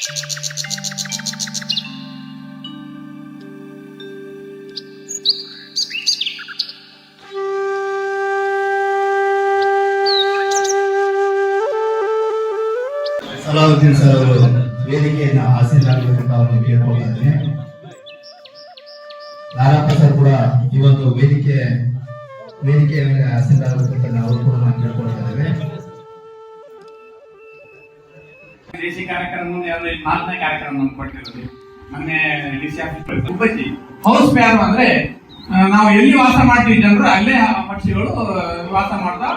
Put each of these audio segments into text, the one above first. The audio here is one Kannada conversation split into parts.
ಸಲಾವುದ್ದೀನ್ ಸರ್ ಅವರು ವೇದಿಕೆಯನ್ನು ಆಸೀನರಾಗಬೇಕಂತ ಅವರನ್ನು ಕೇಳ್ಕೊಳ್ತಾ ಇದ್ದೇನೆ. ನಾರಾಯಣ ಸರ್ ಕೂಡ ಈ ಒಂದು ವೇದಿಕೆಯ ಮೇಲೆ ಆಸೀನರಾಗಬೇಕಂತ ಅವರು ಕೂಡ ನಾವು ಕೇಳ್ಕೊಳ್ತಾ ಇದ್ದೇವೆ. ದೇಶಿ ಕಾರ್ಯಕ್ರಮ 4ನೇ ಕಾರ್ಯಕ್ರಮ ಕೊಟ್ಟಿರೋದು ಮೊನ್ನೆ ಡಿಸಿ ಆಫೀಸ್ ಗುಬ್ಬಚ್ಚಿ ಹೌಸ್ ಪ್ಯಾರು ಅಂದ್ರೆ ನಾವು ಎಲ್ಲಿ ವಾಸ ಮಾಡ್ತೀವಿ ಜನರು ಅಲ್ಲೇ ಪಕ್ಷಿಗಳು ವಾಸ ಮಾಡ್ತಾ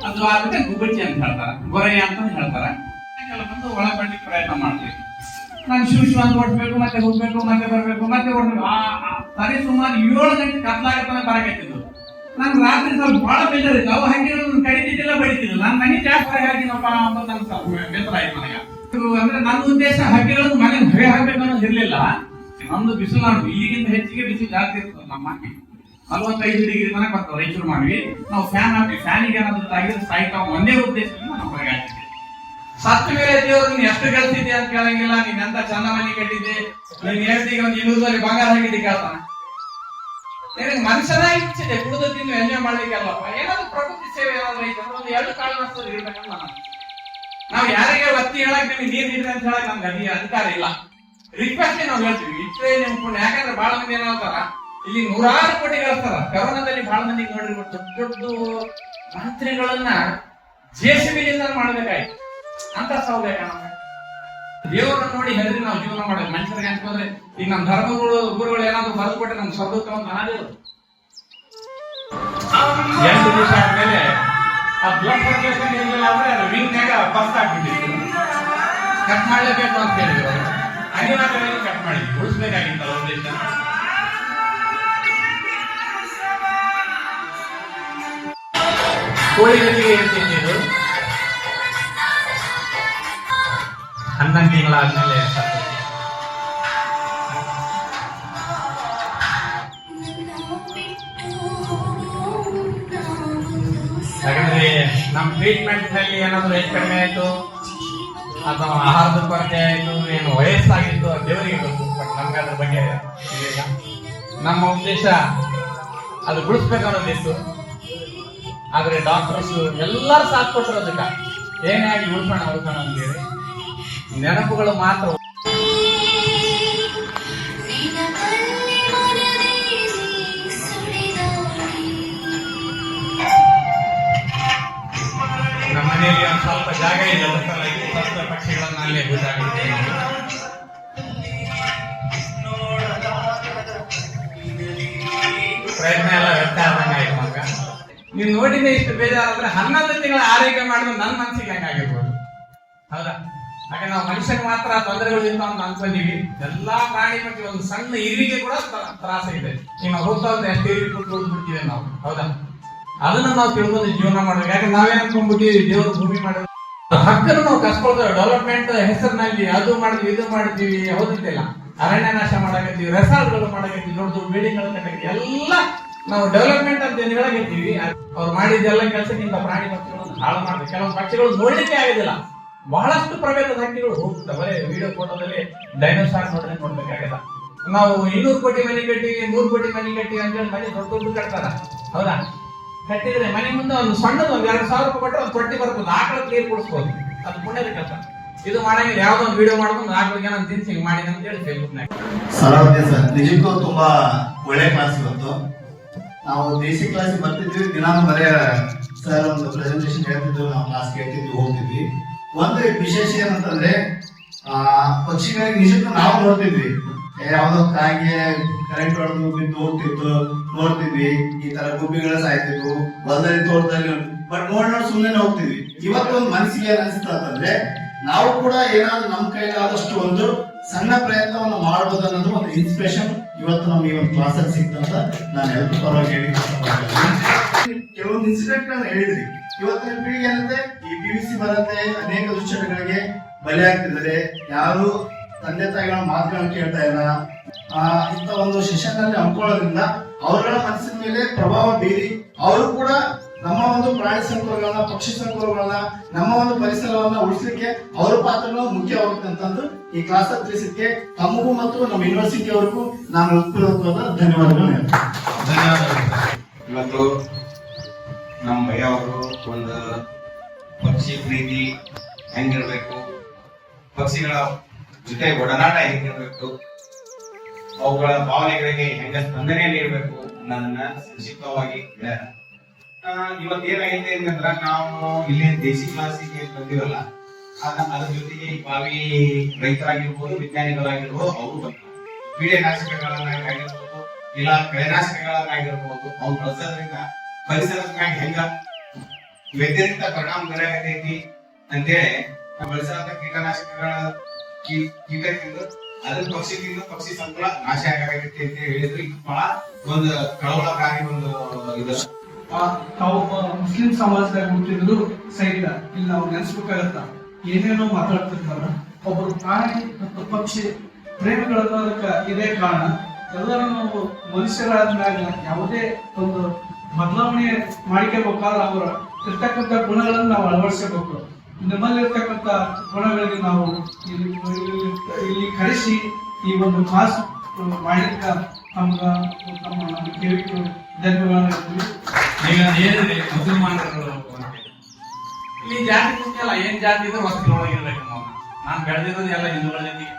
ಅದು ಆದ್ರೆ ಗುಬ್ಬಚ್ಚಿ ಅಂತ ಹೇಳ್ತಾರೆ, ಗೊರೆಯ ಅಂತ ಹೇಳ್ತಾರೆ. ಬಂದು ಒಳಪಡ್ಲಿಕ್ಕೆ ಪ್ರಯತ್ನ ಮಾಡ್ತೀವಿ. ನಾನು ಶಿವ ಅಂತ ಓಡಿಸ್ಬೇಕು, ಮತ್ತೆ ಹೋಗ್ಬೇಕು, ಮತ್ತೆ ಬರ್ಬೇಕು, ಮತ್ತೆ ಓಡ್ಬೇಕು. ಸರಿ ಸುಮಾರು 7 ಗಂಟೆ ಕತ್ಲಾಗತ್ತಾನೆ ಬರಕತ್ತಿದ್ದು. ನಾನು ರಾತ್ರಿ ಸ್ವಲ್ಪ ಬಹಳ ಬೇಜಾರಿತ್ತು. ಅವು ಹಂಗೆ ಕಡಿತಿದ್ದಿಲ್ಲ, ಬಡಿತಿದ್ದು. ನಾನು ಮನೆ ಜಾಸ್ತಿ ಹಾಕಿನಪ್ಪ ಅಂತ ನನ್ಗೆ ಬೇಸರ ಆಯ್ತು ನನಗೆ. ಅಂದ್ರೆ ನನ್ನ ಉದ್ದೇಶ ಹಕ್ಕಿಗಳನ್ನು ಮನೆ ಹೊಗೆ ಹಾಕ್ಬೇಕು ಅನ್ನೋದು ಇರ್ಲಿಲ್ಲ. ನಮ್ದು ಬಿಸಿಲು ನಾಡು, ಇಲ್ಲಿಗಿಂತ ಹೆಚ್ಚಿಗೆ ಬಿಸಿಲು ಜಾಸ್ತಿ ಇರ್ತದೆ. ನಮ್ಮ 45 ಡಿಗ್ರಿ ತನಕ ಬರ್ತದೆ ರಾಯಚೂರು ಮಾಡಿ. ನಾವು ಫ್ಯಾನ್ ಹಾಕಿ ಫ್ಯಾನಿಗೆ ಏನಾದ್ರು ಆಗಿದ್ರೆ ಸಾಯ್ತಾವ ಒಂದೇ ಉದ್ದೇಶದಿಂದ ನಾವು ಹೊರಗೆ ಹಾಕಿದ್ವಿ. ಸತ್ತ ಮೇಲೆ ದೇವರು ನೀನು ಎಷ್ಟು ಗಳಿಸಿದ್ದೆ ಅಂತ ಕೇಳಂಗಿಲ್ಲ. ನೀನ್ ಎಂತ ಚಂದ ಮನೆ ಕಟ್ಟಿದ್ದೆ, ನೀನ್ ಹೇಳ್ತೀಗ ಒಂದು 200 ಬಂಗಾರ ಹಾಕಿದ್ದೆ ಕೇಳ್ತಾನ. ನಿನಗೆ ಮನುಷ್ಯನ ಇಚ್ಛಿದೆ ಕುಡಿದು ತಿಂದು ಎಂಜಾಯ್ ಮಾಡ್ಲಿಕ್ಕೆ ಅಲ್ಲಪ್ಪ. ಏನಾದ್ರು ಪ್ರಕೃತಿ ಸೇವೆ ಏನಾದ್ರು ಐತೆ ಒಂದು 2 ಕಾಳು ನಷ್ಟದ ಇರ್ಬೇಕಂತ ನಾವು ಯಾರಿಗೆ ಒತ್ತಿ ಹೇಳಕ್ ನಿಮ್ಗೆ ನೀರ್ ನೀಡ್ರಿ ಅಂತ ಹೇಳಕ್ ನಮ್ಗೆ ಅಧಿಕಾರ ಇಲ್ಲ. ರಿಕ್ವೆಸ್ಟ್ ನಾವು ಹೇಳ್ತೀವಿ ಇಷ್ಟೇ ನಿಮ್ ಪುಣ್ಯ. ಯಾಕಂದ್ರೆ ಬಹಳ ಮಂದಿ ಏನಾಗ್ತಾರ ಇಲ್ಲಿ 100 ಕೋಟಿ ಗಳಿಸ್ತಾರ. ಕರೋನಾದಲ್ಲಿ ಬಹಳ ಮಂದಿಗೆ ನೋಡ್ರಿ ದೊಡ್ಡ ದೊಡ್ಡ ಮಂತ್ರಿಗಳನ್ನ ಜೆಸಿಬಿಲಿಂದ ಮಾಡ್ಬೇಕಾಯ್ತು ಅಂತ ಸೌಲಭ್ಯ. ದೇವರನ್ನ ನೋಡಿ ಹೆದರಿ ನಾವು ಜೀವನ ಮಾಡೋದು. ಮನುಷ್ಯರಿಗೆ ಅನ್ಕೊಂಡ್ರೆ ಈಗ ನಮ್ಮ ಗುರುಗಳು ಏನಾದ್ರು ಬರೆದು ಕೊಟ್ಟರೆ ನಮ್ ಸ್ವರ್ಗಕ್ಕೆ ಒಂದು ಅನಾದಿರು 8 ದಿವಸ ಆದ್ಮೇಲೆ ಆ ಬ್ಲಡ್ ಸರ್ಕ್ಯುಲೇಷನ್ ಇರಲಿಲ್ಲ ಅಂದ್ರೆ ಅದು ವಿಂಗ್ನಾಗ ಬಸ್ ಆಗ್ಬಿಟ್ಟಿತ್ತು. ಕಟ್ ಮಾಡ್ಲೇಬೇಕು ಅಂತ ಹೇಳಿದ್ರು. ಅನಿವಾರ್ಯವಾಗಿ ಕಟ್ ಮಾಡಿದ್ವಿ, ಉಳಿಸ್ಬೇಕಾಗಿತ್ತಲ್ಲ ಉದ್ದೇಶ. ಕೋಳಿ ಜೊತೆಗೆ ಏನು ತಿಂದಿದ್ದು 11 ತಿಂಗಳಾದ್ಮೇಲೆ ಯಾಕಂದ್ರೆ ನಮ್ ಟ್ರೀಟ್ಮೆಂಟ್ ನಲ್ಲಿ ಏನಾದ್ರು ಹೆಚ್ಚು ಕಡಿಮೆ ಆಯ್ತು ಅಥವಾ ಆಹಾರದ ಕೊರತೆ ಆಯ್ತು, ಏನು ವಯಸ್ಸಾಗಿತ್ತು ದೇವರಿಗೆ ಗೊತ್ತು. ಬಟ್ ನಮ್ಗೆ ಅದ್ರ ಬಗ್ಗೆ ಇದಿಲ್ಲ. ನಮ್ಮ ಉದ್ದೇಶ ಅದು ಬಿಡಿಸ್ಬೇಕು ಅನ್ನೋದಿತ್ತು. ಆದ್ರೆ ಡಾಕ್ಟರ್ಸ್ ಎಲ್ಲರೂ ಸಾಥ್ ಕೊಟ್ಟರು ಅದಕ್ಕೆ ಏನೇ ಆಗಿ ಉಳ್ಸೋಣ ಅಂತೇಳಿ. ನೆನಪುಗಳು ಮಾತ್ರ ನಮ್ಮ ಮನೆಯಲ್ಲಿ ಒಂದು ಸ್ವಲ್ಪ ಜಾಗ ಇದೆ, ಸ್ವಲ್ಪ ಪಕ್ಷಿಗಳನ್ನ ಅಲ್ಲೇ ಬಿಸಾಕಿದ್ದೆ. ಪ್ರಯತ್ನ ಎಲ್ಲ ವ್ಯರ್ಥ ಆದಂಗೆ ಆಯ್ತು ಮಗ. ನೀವು ನೋಡಿದ್ರೆ ಇಷ್ಟು ಬೇಜಾರಾದ್ರೆ 11 ತಿಂಗಳ ಆರೈಕೆ ಮಾಡಿದ್ರೆ ನನ್ನ ಮನಸ್ಸಿಗೆ ಹಂಗಾಗಿರ್ಬೋದು. ಹೌದಾ? ಹಾಗೆ ನಾವು ಮನುಷ್ಯನಿಗೆ ಮಾತ್ರ ತೊಂದರೆಗಳು ಇಲ್ಲ ಅಂತ ಅನ್ಕೊಂಡಿವಿ. ಎಲ್ಲಾ ಪ್ರಾಣಿ ಪಕ್ಷಿ ಒಂದು ಸಣ್ಣ ಇರುವಿಗೆ ಕೂಡ ತ್ರಾಸ ಇದೆ. ಈಗ ನಾವು ಹೋಗ್ತಾ ಹೋದ್ರೆ ಎಷ್ಟು ಇರುವಿ ಕೊಟ್ಟು ಉಳಿದ್ಬಿಡ್ತೀವಿ ನಾವು. ಹೌದಾ? ಅದನ್ನ ನಾವು ತಿಳ್ಕೊಂಡು ಜೀವನ ಮಾಡ್ಬೇಕು. ಯಾಕಂದ್ರೆ ನಾವೇನ್ ಅನ್ಕೊಂಡ್ಬಿಟ್ಟಿವಿ ದೇವರು ಭೂಮಿ ಮಾಡೋದು ಹಕ್ಕನ್ನು ನಾವು ಕಸ್ಕೊಳ್ತೇವೆ. ಡೆವಲಪ್ಮೆಂಟ್ ಹೆಸರಿನಲ್ಲಿ ಅದು ಮಾಡಿದ್ವಿ ಇದು ಮಾಡಿದ್ವಿ. ಹೌದಿಲ್ಲ, ಅರಣ್ಯ ನಾಶ ಮಾಡಕತ್ತೀವಿ, ರೆಸಾರ್ಟ್ಗಳು ಮಾಡಕತ್ತೀವಿ, ದೊಡ್ಡ ದೊಡ್ಡ ಬಿಲ್ಡಿಂಗ್ ಕಟ್ಟಕತ್ತೀವಿ. ಎಲ್ಲ ನಾವು ಡೆವಲಪ್ಮೆಂಟ್ ಅಂತ ಏನ್ ಹೇಳಕತ್ತೀವಿ. ಅವ್ರು ಮಾಡಿದ್ದೆಲ್ಲ ಕೆಲಸಕ್ಕಿಂತ ಪ್ರಾಣಿ ಪಕ್ಷಿಗಳನ್ನು ಹಾಳು ಮಾಡ್ಬೇಕು. ಕೆಲವೊಂದು ಪಕ್ಷಿಗಳು ನೋಡ್ಲಿಕ್ಕೆ ಆಗೋದಿಲ್ಲ. ಬಹಳಷ್ಟು ಪ್ರಭೇದದ ಹಕ್ಕಿಗಳು ಹೋಗ್ತವೆ. ವಿಡಿಯೋ ಫೋಟೋದಲ್ಲಿ ಡೈನೋಸಾರ್ ನೋಡ್ಬೇಕಾಗಲ್ಲ. ನಾವು 200 ಕೋಟಿ ಮನೆ ಕಟ್ಟಿ 3 ಕೋಟಿ ಮನೆ ಕಟ್ಟಿ ಅಂತೇಳಿ ಮನೆ ದೊಡ್ಡ ದೊಡ್ಡ ಕಟ್ತಾರ. ಹೌದಾ? ಕಟ್ಟಿದ್ರೆ ಮನೆ ಮುಂದೆ ಒಂದು ಸಣ್ಣದ ಒಂದು 2,000 ರೂಪಾಯಿ ಕೊಟ್ಟರೆ ಒಂದು ತೊಟ್ಟಿ ಬರ್ಬೋದು, ಆಕಳಕ್ಕೆ ನೀರು ಕುಡಿಸ್ಬೋದು. ಅದು ಪುಣ್ಯದ ಕೆಲಸ. ಇದು ಮಾಡಂಗಿಲ್ಲ. ಯಾವ್ದೋ ಒಂದು ವಿಡಿಯೋ ಮಾಡ್ಕೊಂಡು ಆಕಳಿಗೆ ನಾನು ತಿನ್ಸಿ ಹಿಂಗ್ ಮಾಡಿದೆ ಅಂತ ಹೇಳಿ ಫೇಸ್ಬುಕ್ನಾಗ. ಸಲಾವುದ್ದೀನ್ ಸರ್ ನಿಜಕ್ಕೂ ತುಂಬಾ ಒಳ್ಳೆ ಕ್ಲಾಸ್ ಇವತ್ತು. ನಾವು ದೇಸಿ ಕ್ಲಾಸಿಗೆ ಬರ್ತಿದ್ವಿ, ದಿನಾನು ಬರೀ ಸರ್ ಒಂದು ಪ್ರೆಸೆಂಟೇಶನ್ ಹೇಳ್ತಿದ್ವಿ, ನಾವು ಕ್ಲಾಸ್ ಕೇಳ್ತಿದ್ವಿ, ಹೋಗ್ತಿದ್ವಿ. ಒಂದು ವಿಶೇಷ ಏನಂತಂದ್ರೆ ಪಕ್ಷಿಗಳಿಗೆ ನಿಜಕ್ಕೂ ನಾವು ನೋಡ್ತಿದ್ವಿ. ಯಾವ್ದೋ ಕಾಯಿಗೆ ಕರೆಂಟ್ ಹೊಡೆದು ಬಿದ್ದು ಹೋಗ್ತಿತ್ತು, ನೋಡ್ತಿದ್ವಿ. ಈ ತರ ಗುಬ್ಬಿಗಳು ಸಾಯ್ತಿದ್ವು ಹೊಲದಲ್ಲಿ ತೋಟದಲ್ಲಿ. ಬಟ್ ನೋಡಿ ಸುಮ್ಮನೆ ಹೋಗ್ತಿದ್ವಿ. ಇವತ್ತು ಒಂದು ಮನಸ್ಸಿಗೆ ಏನ್ ಅನ್ಸುತ್ತೆ ಅಂತಂದ್ರೆ ನಾವು ಕೂಡ ಏನಾದ್ರು ನಮ್ಮ ಕೈಲಾದಷ್ಟು ಒಂದು ಸಣ್ಣ ಪ್ರಯತ್ನವನ್ನು ಮಾಡಬಹುದು ಅನ್ನೋದು ಒಂದು ಇನ್ಸ್ಪಿರೇಷನ್ ಇವತ್ತು ನಮ್ಗೆ ಈ ಒಂದು ಕ್ಲಾಸ್ ಅಲ್ಲಿ ಸಿಕ್ತಂತ ನಾನು ಎಲ್ಲರೂ ಪರವಾಗಿ ಹೇಳಿ. ಕೆಲವೊಂದು ಇನ್ಸಿಡೆಂಟ್ ಗಳನ್ನ ಹೇಳಿದ್ರಿ. ಇವತ್ತಿನ ಪೀಳಿಗೆ ಏನಂತೆ ಈ PVC ಬರುತ್ತೆ, ಅನೇಕ ದುಶ್ಚಟಗಳಿಗೆ ಬಲಿಯಾಗ್ತಿದ್ದಾರೆ. ಯಾರು ತಂದೆ ತಾಯಿಗಳ ಮಾತುಗಳನ್ನ ಕೇಳ್ತಾ ಇಲ್ಲ. ಇಂಥ ಒಂದು ಸೆಷನ್ ನಲ್ಲಿ ಹಮ್ಕೊಳ್ಳೋದ್ರಿಂದ ಅವರುಗಳ ಮನಸ್ಸಿನ ಮೇಲೆ ಪ್ರಭಾವ ಬೀರಿ ಅವರು ಕೂಡ ನಮ್ಮ ಒಂದು ಪ್ರಾಣಿ ಸಂಕುಲಗಳನ್ನ, ಪಕ್ಷಿ ಸಂಕುಲಗಳನ್ನ, ನಮ್ಮ ಒಂದು ಪರಿಸರವನ್ನ ಉಳಿಸಲಿಕ್ಕೆ ಅವರ ಪಾತ್ರನೂ ಮುಖ್ಯವಾಗುತ್ತೆ ಅಂತಂದು ಈ ಕ್ಲಾಸ್ ತಿಳಿಸಿದ್ದಕ್ಕೆ ತಮಗೂ ಮತ್ತು ನಮ್ಮ ಯೂನಿವರ್ಸಿಟಿ ಅವ್ರಿಗೂ ನಾನು ಹೃತ್ಪೂರ್ವಕವಾದ ಧನ್ಯವಾದಗಳು ಹೇಳ್ತೇನೆ. ಧನ್ಯವಾದಗಳು. ಇವತ್ತು ನಮ್ಮ ಭಯ ಅವರು ಒಂದು ಪಕ್ಷಿ ಪ್ರೀತಿ ಹೆಂಗಿರ್ಬೇಕು, ಪಕ್ಷಿಗಳ ಜೊತೆ ಒಡನಾಟ ಹೆಂಗಿರ್ಬೇಕು, ಅವುಗಳ ಭಾವನೆಗಳಿಗೆ ಹೆಂಗ ಸ್ಪಂದನೆ ನೀಡಬೇಕು ಅನ್ನೋದನ್ನ ಸಂಕ್ಷಿಪ್ತವಾಗಿ ಹೇಳ್ಯಾರ. ಇವತ್ತು ಏನಾಗೈತೆ ಅಂತಂದ್ರ ನಾವು ಇಲ್ಲಿ ದೇಸಿ ಕ್ಲಾಸಿಗೆ ಬಂದಿವಲ್ಲ, ಅದ್ರ ಜೊತೆಗೆ ಈ ಬಾವಿ ರೈತರಾಗಿರ್ಬೋದು, ವಿಜ್ಞಾನಿಗಳಾಗಿರ್ಬೋದು, ಅವರು ಬಂದ್ರು. ಕೀಟನಾಶಕಗಳನ್ನಾಗಿರ್ಬೋದು ಇಲ್ಲ ಕಳೆನಾಶಕಗಳನ್ನಾಗಿರ್ಬೋದು ಅವ್ರು ಬಳಸೋದ್ರಿಂದ ಪರಿಸರದ ಮ್ಯಾಗ ಹೆಂಗ ವ್ಯತಿರಿಕ್ತ ಪರಿಣಾಮ ಬೀರತೈತಿ ಅಂತೇಳಿ ಬಳಸಂತ ಕೀಟನಾಶಕಗಳ ಕೀಟ ತಿಂದು ಅದ್ರ ಪಕ್ಷಿ ತಿಂದು ಪಕ್ಷಿ ಸಂಕುಲ ನಾಶ ಆಗತೈತಿ ಅಂತ ಹೇಳಿದ್ರು. ಇದು ಬಹಳ ಒಂದು ಕಳವಳಕಾರಿ ಒಂದು ಇದು. ತಾವು ಮುಸ್ಲಿಂ ಸಮಾಜದಾಗ ಹುಟ್ಟಿದ್ರು ಸಹಿತ ಇಲ್ಲಿ ನಾವು ನೆನೆಸ್ಬೇಕಾಗತ್ತ ಏನೇನೋ ಮಾತಾಡ್ತಿರ್ತಾರ. ಒಬ್ಬರು ಪ್ರಾಣಿ ಮತ್ತು ಪಕ್ಷಿ ಪ್ರೇಮಿಗಳನ್ನೋದಕ್ಕ ಇದೇ ಕಾರಣ. ಎಲ್ಲರೂ ನಾವು ಮನುಷ್ಯರಾದ್ಮೇಲೆ ಯಾವುದೇ ಒಂದು ಬದಲಾವಣೆ ಮಾಡಿಕೋಬೇಕಾದ್ರೆ ಅವರ ಇರ್ತಕ್ಕಂಥ ಗುಣಗಳನ್ನು ನಾವು ಅಳವಡಿಸಬೇಕು. ನಮ್ಮಲ್ಲಿ ಇರ್ತಕ್ಕಂಥ ಗುಣಗಳಿಗೆ ನಾವು ಇಲ್ಲಿ ಕರೆಸಿ ಈ ಒಂದು ಕ್ಲಾಸ್ ಮಾಡಿದ್ದ ನಮ್ಮ ಕೇಳಿಕೆ ಧನ್ಯವಾದಗಳು. ಈಗ ಹೇಳಿದ್ರಿ ಮುಸಲ್ಮಾನರು ಇಲ್ಲಿ ಜಾತಿ ಮುಖ್ಯ ಅಲ್ಲ, ಏನ್ ಜಾತಿ ಇದ್ರೆ ವಸ್ತುಗಳೊಳಗಿರ್ಬೇಕು. ನಾನು ಬೆಳೆದಿರೋದು ಎಲ್ಲ ಹಿಂದೂಗಳ ಜೊತೆಗೆ,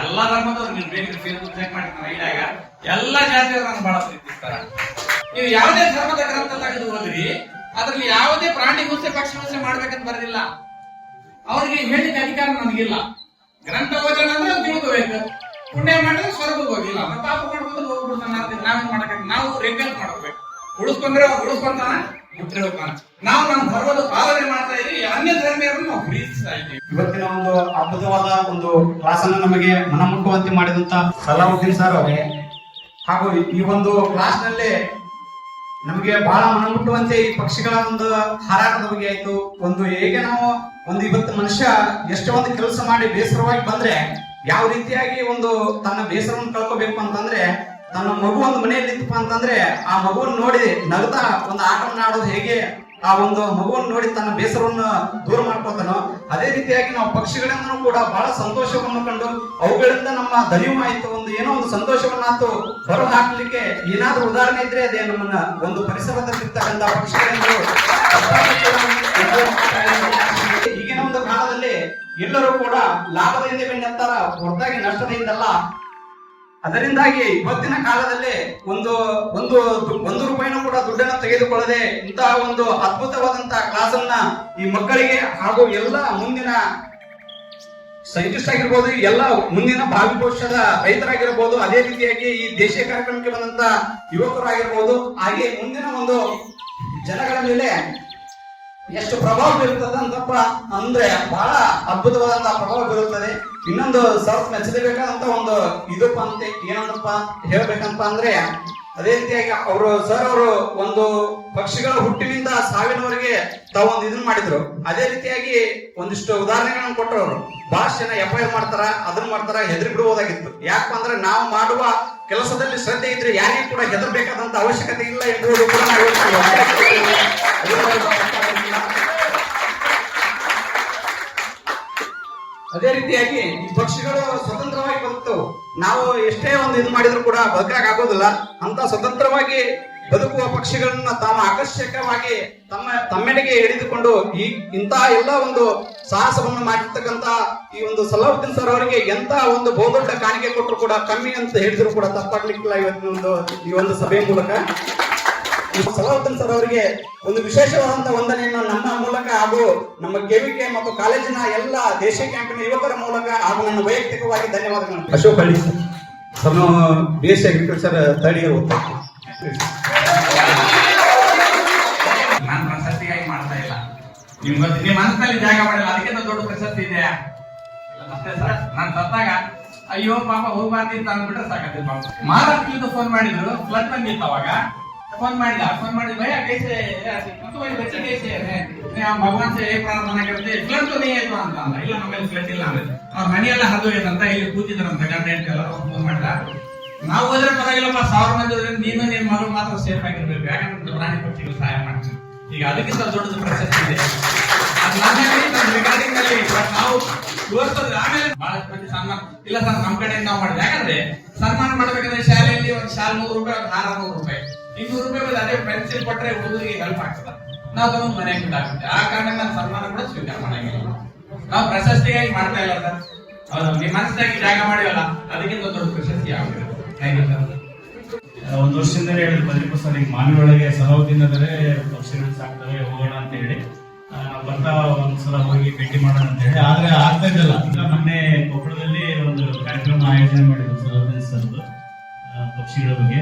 ಎಲ್ಲಾ ಧರ್ಮದವ್ರು ನೀವು ಬೇಕಾದ್ರೆ ಫೇಸ್ಬುಕ್ ಚೆಕ್ ಮಾಡಿರ್ತಾರೆ. ಇದಾಗ ಎಲ್ಲಾ ಜಾತಿಯವರು ನಾನು ಬಹಳ ಪ್ರೀತಿಸ್ತಾರ. ನೀವು ಯಾವುದೇ ಧರ್ಮದ ಗ್ರಂಥ ತೆಗೆದು ಹೋದ್ರಿ, ಅದ್ರಲ್ಲಿ ಯಾವುದೇ ಪ್ರಾಣಿ ಹಿಂಸೆ ಪಕ್ಷಿ ಹಿಂಸೆ ಮಾಡ್ಬೇಕಂತ ಬರೋದಿಲ್ಲ. ಅವ್ರಿಗೆ ಹೇಳಿದ ಅಧಿಕಾರ ನನಗಿಲ್ಲ. ಗ್ರಂಥ ಓದೋಣ ಅಂದ್ರೆ ತಿಳ್ಕೋಬೇಕು. ಪುಣ್ಯ ಮಾಡಿದ್ರೆ ಸ್ವರ್ಗಕ್ಕೆ ಹೋಗಿಲ್ಲ, ಪಾಪ ಮಾಡ್ಬೋದು ಹೋಗ್ಬಿಡ್ತಾನ. ನಾವೇನ್ ಮಾಡಕ, ನಾವು ರೆಗ್ಯುಲರ್ ಮಾಡ್ಬೇಕು. ಉಳಿಸ್ಕೊಂಡ್ರೆ ಉಳಿಸ್ಕೊಂತಾನ, ಬಿಟ್ಟರೆ ಹೋಗ್ತಾನ. ನಾವು ನಮ್ಮ ಧರ್ಮದ ಪಾಲನೆ ಮಾಡ್ತಾ ಇದೀವಿ, ಅನ್ಯ ಧರ್ಮೀಯರನ್ನು ನಾವು ಪ್ರೀತಿಸ್ತಾ ಇದ್ದೀವಿ. ಇವತ್ತಿನ ಒಂದು ಅದ್ಭುತವಾದ ಒಂದು ಕ್ಲಾಸ್ ಅನ್ನು ನಮಗೆ ಮನಮುಟ್ಟುವಂತೆ ಮಾಡಿದಂತ ಸಲಾವುದ್ದೀನ್ ಸರ್ ಅವರೇ, ಹಾಗೂ ಈ ಒಂದು ಕ್ಲಾಸ್ ನಲ್ಲಿ ನಮಗೆ ಬಹಳ ಮನಮುಟ್ಟುವಂತೆ ಈ ಪಕ್ಷಿಗಳ ಒಂದು ಹಾರಾಟದ ಬಗ್ಗೆ ಆಯ್ತು. ಒಂದು ಹೇಗೆ ನಾವು ಒಂದು ಇವತ್ತು ಮನುಷ್ಯ ಎಷ್ಟೋ ಒಂದು ಕೆಲಸ ಮಾಡಿ ಬೇಸರವಾಗಿ ಬಂದ್ರೆ ಯಾವ ರೀತಿಯಾಗಿ ಒಂದು ತನ್ನ ಬೇಸರವನ್ನು ಕಳ್ಕೋಬೇಕು ಅಂತಂದ್ರೆ, ತನ್ನ ಮಗು ಒಂದು ಮನೆಯಲ್ಲಿ ಇತ್ತಪ್ಪ ಅಂತಂದ್ರೆ ಆ ಮಗುವನ್ನು ನೋಡಿ ನಗ್ತಾ ಒಂದು ಆಟವನ್ನು ಆಡೋದು ಹೇಗೆ ಆ ಒಂದು ಮಗುವನ್ನು ನೋಡಿ ತನ್ನ ಬೇಸರವನ್ನು ದೂರ ಮಾಡ್ಕೊತಾನೋ, ಅದೇ ರೀತಿಯಾಗಿ ನಾವು ಪಕ್ಷಿಗಳಿಂದನೂ ಕೂಡ ಬಹಳ ಸಂತೋಷವನ್ನು ಕಂಡು ಅವುಗಳಿಂದ ನಮ್ಮ ದಣಿವು ಆಯ್ತು, ಒಂದು ಏನೋ ಒಂದು ಸಂತೋಷವನ್ನಾತು ಹೊರ ಹಾಕ್ಲಿಕ್ಕೆ ಏನಾದ್ರೂ ಉದಾಹರಣೆ ಇದ್ರೆ ಅದೇ ನಮ್ಮನ್ನ ಒಂದು ಪರಿಸರದಲ್ಲಿರ್ತಕ್ಕಂಥ ಪಕ್ಷಿಗಳಿಂದ. ಈಗಿನ ಒಂದು ಕಾಲದಲ್ಲಿ ಎಲ್ಲರೂ ಕೂಡ ಲಾಭದಿಂದ ಬೆನ್ನತ್ತಾರ, ಹೊರತಾಗಿ ನಷ್ಟದಿಂದಲ್ಲ. ಅದರಿಂದಾಗಿ ಇವತ್ತಿನ ಕಾಲದಲ್ಲಿ ಒಂದು ರೂಪಾಯಿನೂ ಕೂಡ ದುಡ್ಡನ್ನು ತೆಗೆದುಕೊಳ್ಳದೆ ಇಂತಹ ಒಂದು ಅದ್ಭುತವಾದಂತಹ ಕ್ಲಾಸ್ ಅನ್ನ ಈ ಮಕ್ಕಳಿಗೆ ಹಾಗೂ ಎಲ್ಲ ಮುಂದಿನ ಸೈಂಟಿಸ್ಟ್ ಆಗಿರ್ಬೋದು, ಎಲ್ಲ ಮುಂದಿನ ಭಾವಿ ಭವಿಷ್ಯದ ರೈತರಾಗಿರ್ಬೋದು, ಅದೇ ರೀತಿಯಾಗಿ ಈ ದೇಶೀಯ ಕಾರ್ಯಕ್ರಮಕ್ಕೆ ಬಂದಂತ ಯುವಕರಾಗಿರ್ಬೋದು, ಹಾಗೆ ಮುಂದಿನ ಒಂದು ಜನಗಳ ಮೇಲೆ ಎಷ್ಟು ಪ್ರಭಾವ ಬೀರುತ್ತದೆ ಅಂತಪ್ಪ ಅಂದ್ರೆ ಬಹಳ ಅದ್ಭುತವಾದಂತಹ ಪ್ರಭಾವ ಬೀರುತ್ತದೆ. ಇನ್ನೊಂದು ಸ್ವಲ್ಪ ಮೆಚ್ಚಲೇಬೇಕಾದಂತ ಒಂದು ಇದಪ್ಪ ಅಂತ ಏನಂತಪ್ಪ ಹೇಳ್ಬೇಕಂತ ಅಂದ್ರೆ, ಅದೇ ರೀತಿಯಾಗಿ ಅವರು ಸರ್ ಅವರು ಒಂದು ಪಕ್ಷಿಗಳ ಹುಟ್ಟಿನಿಂದ ಸಾವಿನವರೆಗೆ ತಾವು ಒಂದು ಇದನ್ನ ಮಾಡಿದ್ರು. ಅದೇ ರೀತಿಯಾಗಿ ಒಂದಿಷ್ಟು ಉದಾಹರಣೆಗಳನ್ನು ಕೊಟ್ಟರು. ಅವರು ಬಹಳಷ್ಟು ಜನ FIR ಮಾಡ್ತಾರ, ಅದನ್ನ ಮಾಡ್ತಾರ, ಹೆದರಿ ಬಿಡುವುದಾಗಿತ್ತು. ಯಾಕಪ್ಪ ಅಂದ್ರೆ ನಾವು ಮಾಡುವ ಕೆಲಸದಲ್ಲಿ ಶ್ರದ್ಧೆ ಇದ್ರೆ ಯಾರಿಗೂ ಕೂಡ ಹೆದರ್ಬೇಕಾದಂತ ಅವಶ್ಯಕತೆ ಇಲ್ಲ ಎಂಬುದು ಕೂಡ ನಾವು ಅದೇ ರೀತಿಯಾಗಿ ಈ ಪಕ್ಷಿಗಳು ಸ್ವತಂತ್ರವಾಗಿ ಬದುಕ್ತವು. ನಾವು ಎಷ್ಟೇ ಒಂದು ಇದು ಮಾಡಿದ್ರು ಕೂಡ ಬದುಕಾಗ ಆಗೋದಿಲ್ಲ. ಅಂತ ಸ್ವತಂತ್ರವಾಗಿ ಬದುಕುವ ಪಕ್ಷಿಗಳನ್ನ ತಾವು ಆಕರ್ಷಕವಾಗಿ ತಮ್ಮೆಡೆಗೆ ಹಿಡಿದುಕೊಂಡು ಇಂತಹ ಎಲ್ಲ ಒಂದು ಸಾಹಸವನ್ನು ಮಾಡಿರ್ತಕ್ಕಂತ ಈ ಒಂದು ಸಲಾವುದ್ದೀನ್ ಸರ್ ಅವರಿಗೆ ಎಂತ ಒಂದು ಬಹುದೊಡ್ಡ ಕಾಣಿಕೆ ಕೊಟ್ಟರು ಕೂಡ ಕಮ್ಮಿ ಅಂತ ಹೇಳಿದ್ರು ಕೂಡ ತಪ್ಪಾಗ್ಲಿಕ್ಕಿಲ್ಲ. ಇವತ್ತಿನ ಈ ಒಂದು ಸಭೆಯ ಮೂಲಕ ಸಲಾವುದ್ದೀನ್ ಸರ್ ಅವರಿಗೆ ಒಂದು ವಿಶೇಷವಾದಂತಹ ವಂದನೆಯನ್ನು ನಮ್ಮ ಮೂಲಕ ಹಾಗೂ ನಮ್ಮ KVK ಮತ್ತು ಕಾಲೇಜಿನ ಎಲ್ಲ ದೇಶೀಯ ಕ್ಯಾಂಪಿನ ಯುವಕರ ಮೂಲಕ ಹಾಗೂ ನನ್ನ ವೈಯಕ್ತಿಕವಾಗಿ ಧನ್ಯವಾದಗಳು. ಅಶೋಕ್ ಹಳ್ಳಿ sir, BSc agriculture third year ಓದ್ತಾ ಇದ್ದೀನಿ. ನಾನು ಪ್ರಶಸ್ತಿಗಾಗಿ ಮಾಡ್ತಾ ಇಲ್ಲ, ನಿಮ್ಮ ಮನಸ್ಸಿನಲ್ಲಿ ಜಾಗ ಮಾಡಿಲ್ಲ, ಅದಕ್ಕಿಂತ ದೊಡ್ಡ ಪ್ರಶಸ್ತಿ ಇದೆ ಅಷ್ಟೇ ಸರ್. ನಾನು ಸತ್ತಾಗ ಅಯ್ಯೋ ಪಾಪ ಹೋಗ್ಬಾರ್ದಿತ್ತು ಅಂದ್ಬಿಟ್ರೆ ಸಾಕತ್ತೆ. ಪಾಪ ಮಹಾರಾಷ್ಟ್ರದಿಂದ ಫೋನ್ ಮಾಡಿದ್ರು, ಫ್ಲಡ್ ಬಂದಿತ್ತು. ಅವಾಗ फोन ಮಾಡಿ भैया कैसे तो भाई बच्चे कैसे हैं भगवान से एक प्रार्थना करते फ्लड तो नहीं है तो ಅಂತ ಅಲ್ಲ, ಇಲ್ಲ ನಮ್ಮಲ್ಲಿ ಫ್ಲಡ್ ಇಲ್ಲ ಅಂದ್ರೆ ಅವ್ರ ಮನೆಯೆಲ್ಲ ಹರಿದೋಯ್ತಂತ ಇಲ್ಲಿ ಕೂತಿದ್ರಂತ ಗಂಡ ಹೆಂಡತಿ ಎಲ್ಲ ಫೋನ್ ಮಾಡ್ದ. ನಾವು ಹೋದ್ರೆ ಪರವಾಗಿಲ್ಲಪ್ಪ, 1000 ಮಂದಿ ಹೋದ್ರೆ ನೀನು ನಿನ್ನ ಮಗಳು ಮಾತ್ರ ಸೇಫ್ ಆಗಿರ್ಬೇಕು, ಯಾಕಂದ್ರೆ ಪ್ರಾಣಿ ಪಕ್ಷಿಗಳು ಸಹಾಯ ಮಾಡ್ತೀವಿ. ಈಗ ಅದಕ್ಕಿಂತ ದೊಡ್ಡದು ಪ್ರಶಸ್ತಿ ಇದೆ. ಅದು ನಮ್ಮ ರೆಕಾರ್ಡಿಂಗ್ ನಲ್ಲಿ ನಾವು ತೋರಿಸೋದು ಆಮೇಲೆ ಬಹಳಷ್ಟು ಮಂದಿ ಸನ್ಮಾನ ಇಲ್ಲ ಸರ್ ನಮ್ಮ ಕಡೆಯಿಂದ ನಾವು ಮಾಡಿದ್ವಿ. ಯಾಕಂದ್ರೆ ಸನ್ಮಾನ ಮಾಡ್ಬೇಕಂದ್ರೆ ಶಾಲೆಯಲ್ಲಿ ಒಂದು ಶಾಲ್ 100 ರೂಪಾಯಿ, ಒಂದು ಹಾರ 100 ರೂಪಾಯಿ, 200 ರೂಪಾಯಿ ಬದಲು ಅದೇ ಪೆನ್ಸಿಲ್ ಕೊಟ್ರೆ ಹುಡುಗರಿಗೆ ಹೆಲ್ಪ್ ಆಗ್ತದೆ. ನಾವು ತಗೊಂಡು ಮನೆಗೆ ಬಿಟ್ಟಾಗುತ್ತೆ. ಆ ಕಾರಣ ನಾನು ಸನ್ಮಾನ ಕೂಡ ಸ್ವೀಕಾರ ಮಾಡಂಗಿಲ್ಲ. ನಾವು ಪ್ರಶಸ್ತಿಗಾಗಿ ಮಾಡ್ತಾ ಇಲ್ಲ ಸರ್. ಹೌದು, ನಿಮ್ಮ ಮನಸ್ಸಿನಾಗಿ ಜಾಗ ಮಾಡಿವಲ್ಲ ಅದಕ್ಕಿಂತ ದೊಡ್ಡ ಪ್ರಶಸ್ತಿ ಯಾವುದು? Thank you sir. ಒಂದು ವರ್ಷದಿಂದಲೇ ಹೇಳಿದ್ರು ಬಂದಿಪ್ಪ ಸರ್, ಈಗ ಮಾನವಿ ಒಳಗೆ ಸಲಹೋದಿನದರೆ ಪಕ್ಷಿಗಳು ಸಾಕ್ತವೆ ಹೋಗೋಣ ಅಂತ ಹೇಳಿ ನಾವು ಬರ್ತಾ ಒಂದ್ಸಲ ಹೋಗಿ ಭೇಟಿ ಮಾಡೋಣ ಅಂತ ಹೇಳಿ. ಆದ್ರೆ ಆಗ್ತಾ ಇದ್ದಲ್ಲ. ಈಗ ಮೊನ್ನೆ ಕೊಪ್ಪಳದಲ್ಲಿ ಒಂದು ಕಾರ್ಯಕ್ರಮ ಆಯೋಜನೆ ಮಾಡಿದ್ರು ಸಲಹೋದಿನ ಸರ್ದು ಪಕ್ಷಿಗಳ ಬಗ್ಗೆ.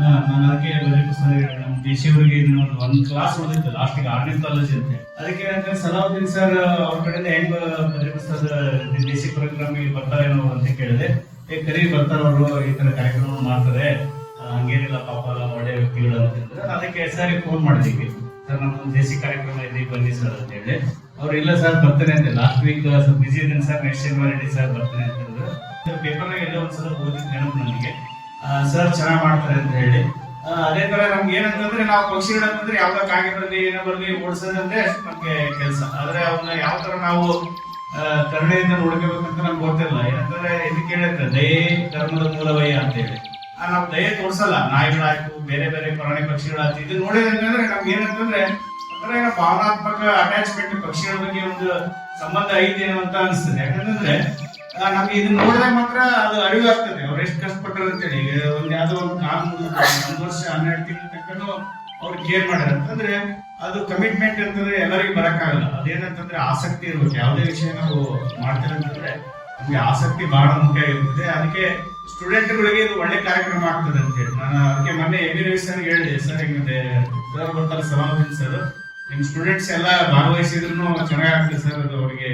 ನಾನು ಅದಕ್ಕೆ ಬಂದಿಪ್ಪ ಸರ್ ನಮ್ಮ ದೇಶಿಯವರಿಗೆ ಒಂದು ಕ್ಲಾಸ್ ಓದಿತ್ತು ಲಾಸ್ಟಿಗೆ 6ನೇ ಕಾಲೇಜ್ ಅಂತ. ಅದಕ್ಕೆ ಏನಂದ್ರೆ ಸಲಹೋದಿನ್ ಸರ್ ಅವ್ರ ಕಡೆಯಿಂದ ಹೆಂಗ್ ಬಂದಿಪ್ಪ ಸರ್ ದೇಶಿ ಪ್ರೋಗ್ರಾಮಿಗೆ ಬರ್ತಾರೇನೋ ಅಂತ ಕೇಳಿದೆ. ಕರಿ ಬರ್ತಾರ ಅವರು, ಈ ತರ ಕಾರ್ಯಕ್ರಮ ಮಾಡ್ತಾರೆ, ಹಂಗೇನಿಲ್ಲ ಪಾಪ ಒಳ್ಳೆ ವ್ಯಕ್ತಿಗಳು ಅಂತಂದ್ರೆ. ಅದಕ್ಕೆ ಸರ್ ಫೋನ್ ಮಾಡಿದ್ವಿ, ಸರ್ ನಮ್ಮ ದೇಸಿ ಕಾರ್ಯಕ್ರಮ ಇದೆ ಬನ್ನಿ ಸರ್ ಅಂತ ಹೇಳಿ. ಅವ್ರು ಇಲ್ಲ ಸರ್ ಬರ್ತೇನೆ ಅಂತ. ಲಾಸ್ಟ್ ವೀಕ್ ಸ್ವಲ್ಪ ಬಿಸಿ ಇದ್ದೀನಿ ಸರ್, ನೆಕ್ಸ್ಟ್ ಶನಿವಾರ ರೆಡಿ ಸರ್ ಬರ್ತೇನೆ ಅಂತಂದ್ರೆ. ಪೇಪರ್ನಾಗ ಎಲ್ಲೋ ಒಂದ್ಸಲ ಓದಿದ್ ನೆನಪು ನನಗೆ, ಸರ್ ಚೆನ್ನಾಗಿ ಮಾಡ್ತಾರೆ ಅಂತ ಹೇಳಿ. ಅದೇ ತರ ನಮ್ಗೆ ಏನಂತಂದ್ರೆ ನಾವು ಪಕ್ಷಿಗಳು ಅಂತಂದ್ರೆ ಯಾವ್ದೋ ಕಾಗೆ ಬರಲಿ ಏನೋ ಬರಲಿ ಓಡಿಸೋದಂದ್ರೆ ನಮ್ಗೆ ಕೆಲಸ. ಆದ್ರೆ ಅವನ್ನ ಯಾವ ತರ ನಾವು ಕರುಣೆಯಿಂದ ನೋಡ್ಕೋಬೇಕಂತ ನಮ್ಗೆ ಗೊತ್ತಿಲ್ಲ. ಏನಂತಂದ್ರೆ ಇದಕ್ಕೆ ಹೇಳಿದ್ರೆ ದಯೆ ಧರ್ಮದ ಮೂಲವಯ್ಯ ಅಂತ ಹೇಳಿ. ನಾವು ದಯೆ ತೋರ್ಸಲ್ಲ. ನಾಯಿಗಳಾಯ್ತು, ಬೇರೆ ಬೇರೆ ಪ್ರಾಣಿ ಪಕ್ಷಿಗಳಾಯ್ತು, ಇದು ನೋಡಿದ್ರೆ ನಮ್ಗೆ ಏನಂತಂದ್ರೆ ಒಂಥರ ಏನೋ ಭಾವನಾತ್ಮಕ ಅಟ್ಯಾಚ್ಮೆಂಟ್ ಪಕ್ಷಿಗಳ ಬಗ್ಗೆ ಒಂದು ಸಂಬಂಧ ಐತೇನೋ ಅಂತ ಅನಿಸ್ತದೆ. ಯಾಕಂತಂದ್ರೆ ನಮ್ಗೆ ಇದನ್ನ ನೋಡಿದಾಗ ಮಾತ್ರ ಅದು ಅರಿವು ಆಗ್ತದೆ ಅವ್ರು ಎಷ್ಟು ಕಷ್ಟಪಟ್ಟರು ಅಂತೇಳಿ. ಒಂದ್ ಯಾವ್ದೋ ಒಂದು ಕಾಲು 1 ವರ್ಷ 12 ತಿಂಗಳ ತಕ್ಕನು ಅವ್ರು ಕೇರ್ ಮಾಡ್ಯಾರ ಅಂತಂದ್ರೆ ಅದು ಕಮಿಟ್ಮೆಂಟ್ ಅಂತಂದ್ರೆ ಎಲ್ಲರಿಗೂ ಬರಕ್ಕಾಗಲ್ಲ. ಅದೇನಂತಂದ್ರೆ ಆಸಕ್ತಿ ಇರ್ಬೇಕು. ಯಾವುದೇ ವಿಷಯ ನಾವು ಮಾಡ್ತೀರಂತಂದ್ರೆ ನಮ್ಗೆ ಆಸಕ್ತಿ ಬಹಳ ಮುಖ್ಯ ಆಗಿರ್ತದೆ. ಅದಕ್ಕೆ ಸ್ಟೂಡೆಂಟ್ಗಳಿಗೆ ಇದು ಒಳ್ಳೆ ಕಾರ್ಯಕ್ರಮ ಆಗ್ತದೆ ಅಂತ ಹೇಳಿ ನಾನು ಅದಕ್ಕೆ ಮೊನ್ನೆ ಎಂ ಬಿ ರವಿ ಸರ್ ಹೇಳಿದೆ, ಸರ್ ಹಿಂಗೆ ಸರ್ ಬರ್ತಾರೆ ಸಲಹೋದಿನ್ ಸರ್, ನಿಮ್ ಸ್ಟೂಡೆಂಟ್ಸ್ ಎಲ್ಲ ಭಾಗವಹಿಸಿದ್ರು ಚೆನ್ನಾಗಾಗ್ತದೆ ಸರ್, ಅದು ಅವರಿಗೆ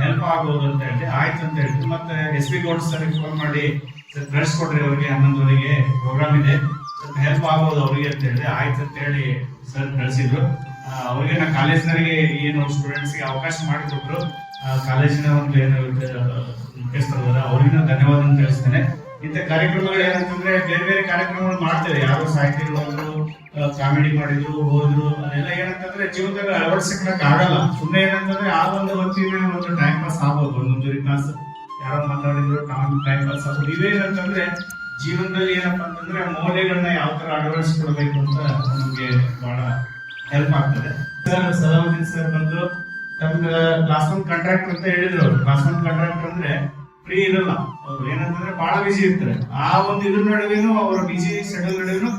ಹೆಲ್ಪ್ ಆಗ್ಬೋದು ಅಂತ ಹೇಳಿ. ಆಯ್ತು ಅಂತ ಹೇಳಿದ್ರು. ಮತ್ತೆ S P Goud sir phone ಮಾಡಿ ಸರ್ ಕಳಿಸ್ಕೊಡ್ರಿ ಅವ್ರಿಗೆ 11 ಪ್ರೋಗ್ರಾಮ್ ಇದೆ, ಸ್ವಲ್ಪ ಹೆಲ್ಪ್ ಆಗ್ಬೋದು ಅವ್ರಿಗೆ ಅಂತ ಹೇಳಿ. ಆಯ್ತು ಅಂತ ಹೇಳಿ ಸರ್ ಕಳಿಸಿದ್ರು. ಅವ್ರಿಗೆ ನಾ ಕಾಲೇಜ್ನವರಿಗೆ ಏನು ಸ್ಟೂಡೆಂಟ್ಸ್ಗೆ ಅವಕಾಶ ಮಾಡಿಕೊಟ್ರು. ಕಾಲೇಜಿನ ಒಂದು ಏನು ಮುಖ್ಯಸ್ಥರ ಅವ್ರಿಗೂ ಧನ್ಯವಾದ ಅಂತ ತಿಳಿಸ್ತೇನೆ. ಇಂಥ ಕಾರ್ಯಕ್ರಮಗಳು ಏನಂತಂದ್ರೆ ಬೇರೆ ಬೇರೆ ಕಾರ್ಯಕ್ರಮಗಳು ಮಾಡ್ತೇವೆ. ಯಾರೋ ಸಾಹಿತ್ಯಗಳು ಕಾಮಿಡಿ ಮಾಡಿದ್ರು, ಹೋದ್ರು, ಅದೆಲ್ಲ ಏನಂತಂದ್ರೆ ಜೀವನದಲ್ಲಿ ಅಳವಡಿಸಕ್ ಆಗಲ್ಲ. ಸುಮ್ಮನೆ ಏನಂತಂದ್ರೆ ಆ ಒಂದು ಹೊತ್ತಿನ ಒಂದು ಟೈಮ್ ಪಾಸ್ ಆಗ್ಬೋದು, 1-2 ತಾಸು ಯಾರೋ ಮಾತಾಡಿದ್ರು ಟೈಮ್ ಪಾಸ್ ಆಗ್ಬೋದು. ಇವೇನಂತಂದ್ರೆ ಜೀವನದಲ್ಲಿ ಏನಪ್ಪಾ ಅಂತಂದ್ರೆ ಮೌಲ್ಯಗಳನ್ನ ಯಾವ ತರ ಅಳವಡಿಸ್ಕೊಡ್ಬೇಕು ಅಂತ ನಮ್ಗೆ ಬಹಳ ಹೆಲ್ಪ್ ಆಗ್ತದೆ. ಸರ್ ಸಲಹೋದಿನ್ ಸರ್ ಬಂದು ತಮ್ಗೆ ಕ್ಲಾಸ್ 1 ಕಾಂಟ್ರಾಕ್ಟ್ ಅಂತ ಹೇಳಿದ್ರು. ಕ್ಲಾಸ್ 1 ಕಾಂಟ್ರಾಕ್ಟ್ ಅಂದ್ರೆ ಫ್ರೀ ಇರಲ್ಲ. ಅವ್ರು ಏನಂತಂದ್ರೆ ಬಹಳ ಬಿಸಿ ಇರ್ತಾರೆ. ಆ ಒಂದು ಇದ್ರ ನಡುವೆನು ಅವ್ರ ಬಿಸಿ ಶೆಡ್ಯೂಲ್ ನಡುವೆನು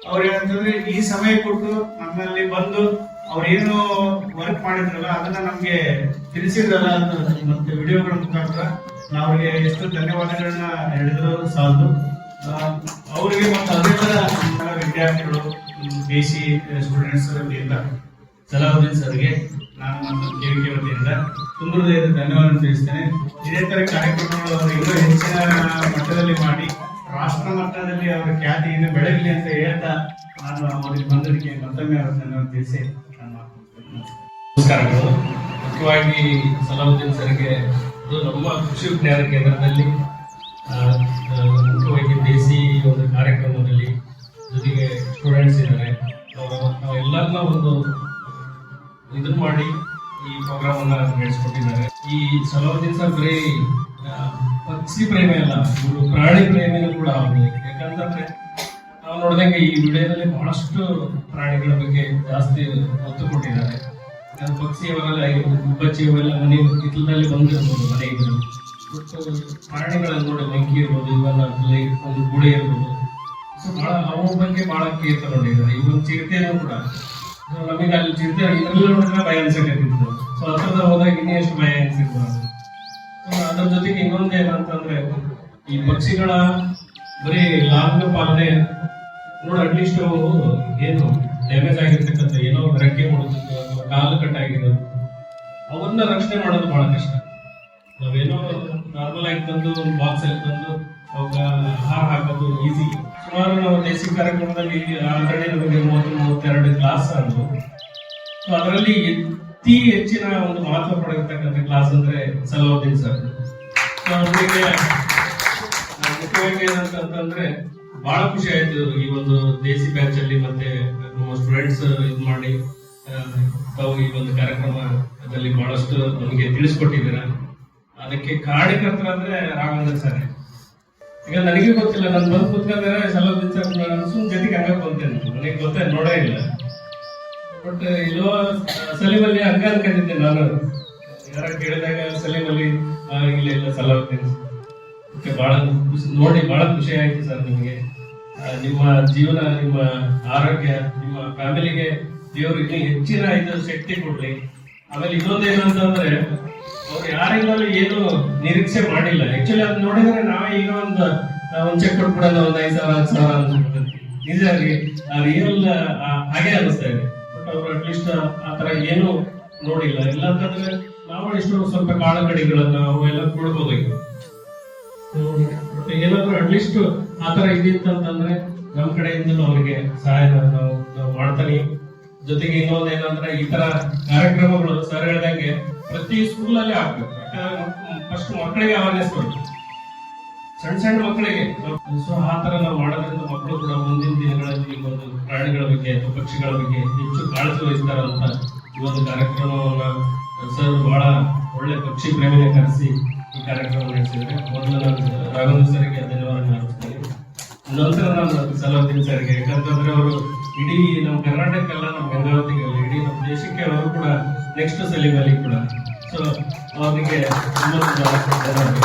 ಅವ್ರು ಏನಂತಂದ್ರೆ ಈ ಸಮಯ ಕೊಟ್ಟು ನಮ್ಮಲ್ಲಿ ಬಂದು ಅವ್ರೇನು ವರ್ಕ್ ಮಾಡಿದ್ರಲ್ಲ ಅದನ್ನ ನಮ್ಗೆ ತಿಳಿಸಿದ್ರಲ್ಲ ಮತ್ತೆ ವಿಡಿಯೋಗಳ ಮುಖಾಂತರ ನಾವು ಅವ್ರಿಗೆ ಎಷ್ಟು ಧನ್ಯವಾದಗಳನ್ನ ಹೇಳಿದ್ರು ಸಾಲದು. ಅವರಿಗೆ ಮತ್ತು ಅದೇ ತರ ವಿದ್ಯಾರ್ಥಿಗಳು ದೇಶಿ ಸ್ಟೂಡೆಂಟ್ಸ್ ವತಿಯಿಂದ ಸಲಹೋದಿನ್ ಸರ್ಗೆ ನಾನು ಮತ್ತು ಕೇಳಿಕೆ ವತಿಯಿಂದ ತುಂಬ ಹೃದಯದ ಧನ್ಯವಾದ ತಿಳಿಸ್ತೇನೆ. ಇದೇ ತರ ಕಾರ್ಯಕ್ರಮಗಳು ಅವರು ಇನ್ನೂ ಹೆಚ್ಚಿನ ಮಟ್ಟದಲ್ಲಿ ಮಾಡಿ ರಾಷ್ಟ್ರ ಮಟ್ಟದಲ್ಲಿ ಅವರ ಖ್ಯಾತಿಯನ್ನು ಬೆಳಗಲಿ ಅಂತ ಹೇಳ್ತಾ ನಾನು ಅವರಿಗೆ ಬಂದದಕ್ಕೆ ಮತ್ತೊಮ್ಮೆ ಅವರ ಧನ್ಯವಾದ ತಿಳಿಸಿ ನಮಸ್ಕಾರಗಳು. ಮುಖ್ಯವಾಗಿ ಸಲಹೋದಿನ್ ಸರ್ಗೆ ನಮ್ಮ ಕೃಷಿ ವಿಜ್ಞಾನ ಕೇಂದ್ರದಲ್ಲಿ ಮುಖ್ಯವಾಗಿ ದೇಸಿ ಒಂದು ಕಾರ್ಯಕ್ರಮದಲ್ಲಿ ಜೊತೆಗೆ ಸ್ಟೂಡೆಂಟ್ಸ್ ಇದ್ದಾರೆ. ನಾವೆಲ್ಲರನ್ನ ಒಂದು ಇದನ್ನ ಮಾಡಿ ಈ ಪ್ರೋಗ್ರಾಮ್ ಅನ್ನ ನಡೆಸ್ಕೊಟ್ಟಿದ್ದಾರೆ. ಈ ಸಲಹೋದಿನ್ ಸರ್ ಬರೀ ಪಕ್ಷಿ ಪ್ರೇಮಿ ಅಲ್ಲ, ಇವರು ಪ್ರಾಣಿ ಪ್ರೇಮಿನೂ ಕೂಡ ಆಗ್ಬೋದು. ಯಾಕಂತಂದ್ರೆ ನಾವು ನೋಡಿದಂಗೆ ಈ ವಿಡಿಯೋದಲ್ಲಿ ಬಹಳಷ್ಟು ಪ್ರಾಣಿಗಳ ಬಗ್ಗೆ ಜಾಸ್ತಿ ಒತ್ತು ಕೊಟ್ಟಿದ್ದಾರೆ. ಪಕ್ಷಿ ಅವೆಲ್ಲ ಗುಬ್ಬಚ್ಚಿ ಅವೆಲ್ಲ ಮನೆ ಹಿತ್ತಲದಲ್ಲಿ ಬಂದಿರ್ಬೋದು ಮನೆಗೆ. ಪ್ರಾಣಿಗಳನ್ನು ನೋಡಿ ಬೆಂಕಿ ಇರ್ಬೋದು, ಇವೆಲ್ಲ ಒಂದು ಗೂಡೆ ಇರ್ಬೋದು. ಸೊ ಬಹಳ ಅವ್ರ ಬಗ್ಗೆ ಬಹಳ ಕೇರ್ ತಗೊಂಡಿದ್ದಾರೆ. ಈ ಒಂದು ಚಿರತೆನೂ ಕೂಡ ನಮಗೆ ಅಲ್ಲಿ ಚಿರತೆ ಇದೆಲ್ಲ ನೋಡಿದ್ರೆ ಭಯ ಅನ್ಸಕ್ಕಿತ್ತು. ಸೊ ಹತ್ರದ ಹೋದಾಗ ಇನ್ನೂ ಎಷ್ಟು ಭಯ ಅನ್ಸಿತ್ತು. ಅದ್ರ ಜೊತೆಗೆ ಇನ್ನೊಂದು ಏನಂತಂದ್ರೆ ಈ ಪಕ್ಷಿಗಳ ಬರೀ ಲಾಭ ಪಾಲನೆ ನೋಡಿ ಅಟ್ಲೀಸ್ಟ್ ಏನು ಡ್ಯಾಮೇಜ್ ಆಗಿರ್ತಕ್ಕಂಥ ಏನೋ ರೆಕ್ಕೆ ಮಾಡುತ್ತಿದ್ದು ಕಾಲು ಕಟ್ಟಾಗಿದ್ದು ಅವನ್ನ ರಕ್ಷಣೆ ಮಾಡೋದು ಬಹಳ ಕಷ್ಟ. ನಾವೇನೋ ನಾರ್ಮಲ್ ಆಗಿ ತಂದು ಒಂದು ಬಾಕ್ಸ್ ಅಲ್ಲಿ ತಂದು ಅವಾಗ ಆಹಾರ ಹಾಕೋದು ಈಸಿ. ಸುಮಾರು ನಾವು ದೇಸಿ ಕಾರ್ಯಕ್ರಮದಲ್ಲಿ ಆಲ್ರೆಡಿ ನಮಗೆ 32 ಕ್ಲಾಸ್ ಆದ್ರು. ಸೊ ಅದರಲ್ಲಿ ಅತಿ ಹೆಚ್ಚಿನ ಒಂದು ಮಹತ್ವ ಪಡೆದಿರ್ತಕ್ಕಂಥ ಕ್ಲಾಸ್ ಅಂದ್ರೆ ಸಲಹೋದಿನ್ ಸರ್. ಅವರಿಗೆ ಮುಖ್ಯವಾಗಿ ಏನಂತಂದ್ರೆ ಬಹಳ ಖುಷಿ ಆಯ್ತು ಈ ಒಂದು ದೇಸಿ ಬ್ಯಾಚ್ ಅಲ್ಲಿ ಮತ್ತೆ ನಮ್ಮ ಸ್ಟೂಡೆಂಟ್ಸ್ ಇದು ಮಾಡಿ ತಾವು ಈ ಒಂದು ಕಾರ್ಯಕ್ರಮದಲ್ಲಿ ಬಹಳಷ್ಟು ನಮಗೆ ತಿಳಿಸ್ಕೊಟ್ಟಿದ್ದೀರ. ಅದಕ್ಕೆ ಕಾರಣಕರ್ತರ ಅಂದ್ರೆ ರಾಘವೇಂದ್ರ ಸರ್. ಈಗ ನನಗೆ ಗೊತ್ತಿಲ್ಲ, ನಾನು ಬಂದು ಕೂತ್ಕೊಂಡ್ರೆ ಸಲೋದಿನ ಸರ್ ಸುಮ್ ಜೊತೆಗೆ ಹಂಗ ಬಂತೇನೆ, ನನಗೆ ನೋಡೇ ಇಲ್ಲ. ಬಟ್ ಇಲ್ಲೋ ಸಲೀಮಲ್ಲಿ ಹಂಗ ಅನ್ಕೊಂಡಿದ್ದೆ ನಾನು. ಯಾರ ಕೇಳಿದಾಗ ಸಲೀಮಲ್ಲಿ ಇಲ್ಲ ಸಲೋದಿನ ಬಹಳ ನೋಡಿ ಬಹಳ ಖುಷಿ ಆಯ್ತು ಸರ್. ನಿಮಗೆ ನಿಮ್ಮ ಜೀವನ, ನಿಮ್ಮ ಆರೋಗ್ಯ, ನಿಮ್ಮ ಫ್ಯಾಮಿಲಿಗೆ ದೇವರು ಇನ್ನೂ ಹೆಚ್ಚಿನ ಶಕ್ತಿ ಕೊಡ್ಲಿ. ಆಮೇಲೆ ಇನ್ನೊಂದೇನು ಅಂತಂದ್ರೆ ಅವ್ರು ಯಾರಿಂದಲೂ ಏನು ನಿರೀಕ್ಷೆ ಮಾಡಿಲ್ಲ. ಆಕ್ಚುಲಿ ಅದ್ ನೋಡಿದ್ರೆ ನಾವೇ ಈಗ ಒಂದು ಚೆಕ್ ಕೊಟ್ಬಿಡೋಣ, ಒಂದು 5,000 10,000 ಅನ್ಸ್ಬಿಡ್ತೀವಿ. ನಿಜ ರಿಯಲ್ ಹಾಗೆ ಅನಿಸ್ತಾ ಇದೆ. ಬಟ್ ಅವ್ರು ಅಟ್ಲೀಸ್ಟ್ ಆತರ ಏನು ನೋಡಿಲ್ಲ. ಇಲ್ಲ ಅಂತಂದ್ರೆ ನಾವು ಎಷ್ಟು ಸ್ವಲ್ಪ ಕಾಳುಕಡಿಗಳನ್ನ ಅವೆಲ್ಲ ಕೊಡ್ಬೋದಾಗಿತ್ತು. ಬಟ್ ಏನಾದ್ರು ಅಟ್ಲೀಸ್ಟ್ ಆತರ ಇದ್ದಿತ್ತಂತಂದ್ರೆ ನಮ್ ಕಡೆಯಿಂದಲೂ ಅವರಿಗೆ ಸಹಾಯ ನಾವು ಮಾಡ್ತಾನೆ. ಜೊತೆಗೆ ಇನ್ನೊಂದು ಏನಂದ್ರೆ ಈ ತರ ಕಾರ್ಯಕ್ರಮಗಳು ಸರ್ ಹೇಳ್ದಂಗೆ ಪ್ರತಿ ಸ್ಕೂಲಲ್ಲಿ ಆಗ್ಬೇಕು. ಯಾಕಂದ್ರೆ ಫಸ್ಟ್ ಮಕ್ಕಳಿಗೆ ಅವೇರ್ನೆಸ್ ಕೊಡ್ಬೇಕು, ಸಣ್ಣ ಮಕ್ಕಳಿಗೆ. ಸೊ ಆ ತರ ನಾವು ಮಾಡೋದ್ರಿಂದ ಮಕ್ಕಳು ಕೂಡ ಮುಂದಿನ ದಿನಗಳಲ್ಲಿ ಈ ಒಂದು ಪ್ರಾಣಿಗಳ ಬಗ್ಗೆ ಅಥವಾ ಪಕ್ಷಿಗಳ ಬಗ್ಗೆ ಹೆಚ್ಚು ಕಾಳಜಿ ವಹಿಸ್ತಾರ ಅಂತ ಈ ಒಂದು ಕಾರ್ಯಕ್ರಮವನ್ನ ಸರ್ ಬಹಳ ಒಳ್ಳೆ ಪಕ್ಷಿ ಪ್ರೇಮಿನ ಕರೆಸಿ ಈ ಕಾರ್ಯಕ್ರಮ ನಡೆಸಿದ್ರೆ ಮೊದಲು ನಾನು ರಾಘವೇಂದ್ರ ಸರ್ಗೆ ಧನ್ಯವಾದ ಅರ್ಪಿಸ್ತೇನೆ. ನಂತರ ನಾನು ಸಲೋದಿನ ಸರ್ಗೆ, ಯಾಕಂತಂದ್ರೆ ಅವರು ಇಡೀ ನಮ್ಮ ಕರ್ನಾಟಕಕ್ಕೆಲ್ಲ, ನಮ್ಮ ಗಂಗಾವತಿಗೆಲ್ಲ, ಇಡೀ ನಮ್ಮ ದೇಶಕ್ಕೆ ಅವರು ಕೂಡ ನೆಕ್ಸ್ಟ್ ಸಲೀಮಲ್ಲಿ ಕೂಡ. ಸೊ ಅವರಿಗೆ ಧನ್ಯವಾದ.